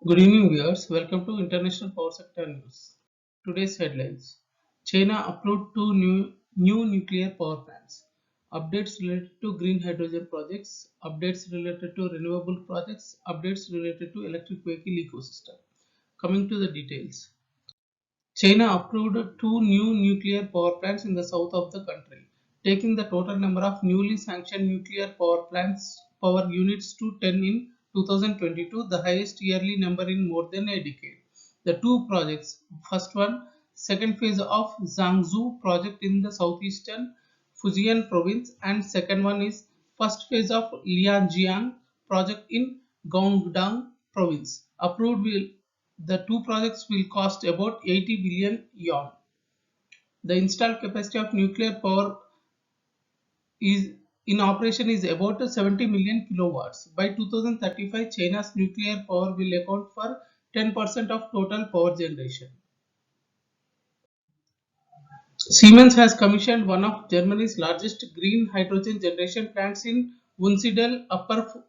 Good evening, viewers. Welcome to International Power Sector News. Today's headlines: China approved two new nuclear power plants. Updates related to green hydrogen projects. Updates related to renewable projects. Updates related to electric vehicle ecosystem. Coming to the details. China approved two new nuclear power plants in the south of the country, taking the total number of newly sanctioned nuclear power units to 10 in 2022, the highest yearly number in more than a decade. The two projects, first one, second phase of Zhangzhou project in the southeastern Fujian province, and second one is first phase of Lianjiang project in Guangdong province. The two projects will cost about 80 billion yuan. The installed capacity of nuclear power is in operation is about 70 million kilowatts. By 2035, China's nuclear power will account for 10% of total power generation. Siemens has commissioned one of Germany's largest green hydrogen generation plants in Wunsiedel, Upper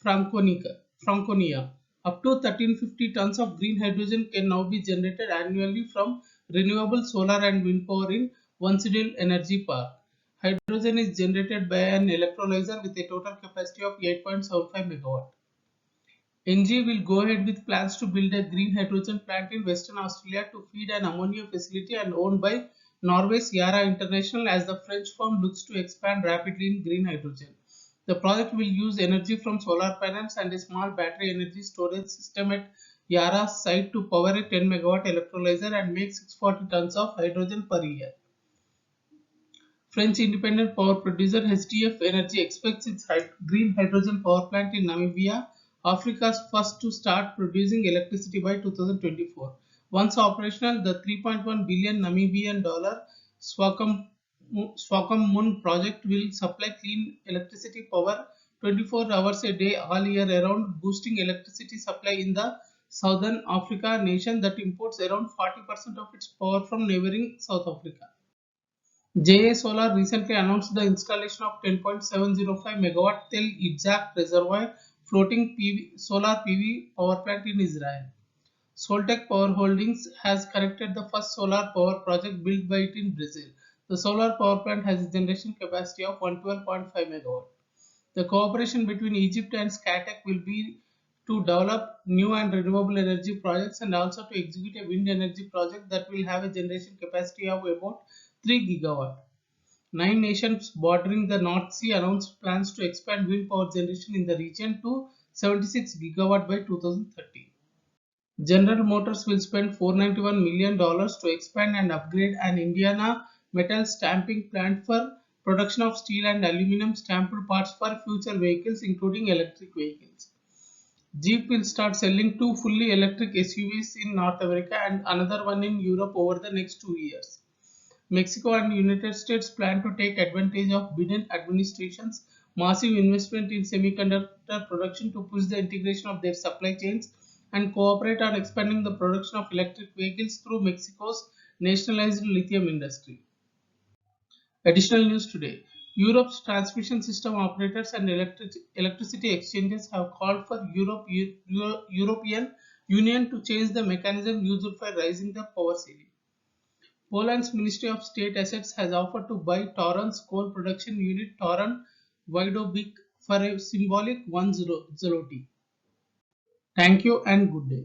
Franconia. Up to 1350 tons of green hydrogen can now be generated annually from renewable solar and wind power in Wunsiedel Energy Park. Hydrogen is generated by an electrolyzer with a total capacity of 8.75 megawatt. NG will go ahead with plans to build a green hydrogen plant in Western Australia to feed an ammonia facility and owned by Norway's Yara International as the French firm looks to expand rapidly in green hydrogen. The project will use energy from solar panels and a small battery energy storage system at Yara's site to power a 10 megawatt electrolyzer and make 640 tons of hydrogen per year. French independent power producer HDF Energy expects its green hydrogen power plant in Namibia, Africa's first to start producing electricity by 2024. Once operational, the 3.1 billion Namibian dollar Swakopmund project will supply clean electricity power 24 hours a day all year around, boosting electricity supply in the Southern Africa nation that imports around 40% of its power from neighboring South Africa. JA Solar recently announced the installation of 10.705 megawatt Tel Itzhak reservoir floating solar PV power plant in Israel. Soltec Power Holdings has connected the first solar power project built by it in Brazil. The solar power plant has a generation capacity of 112.5 megawatt. The cooperation between Egypt and Scatec will be to develop new and renewable energy projects and also to execute a wind energy project that will have a generation capacity of about 3 gigawatt. 9 nations bordering the North Sea announced plans to expand wind power generation in the region to 76 gigawatt by 2030. General Motors will spend $491 million to expand and upgrade an Indiana metal stamping plant for production of steel and aluminum stamped parts for future vehicles, including electric vehicles. Jeep will start selling two fully electric SUVs in North America and another one in Europe over the next 2 years. Mexico and United States plan to take advantage of Biden administration's massive investment in semiconductor production to push the integration of their supply chains and cooperate on expanding the production of electric vehicles through Mexico's nationalized lithium industry. Additional news today. Europe's transmission system operators and electricity exchanges have called for European Union to change the mechanism used for raising the power ceiling. Poland's Ministry of State Assets has offered to buy Tauron's coal production unit Tauron Wydobycie for a symbolic 1 zloty. Thank you and good day.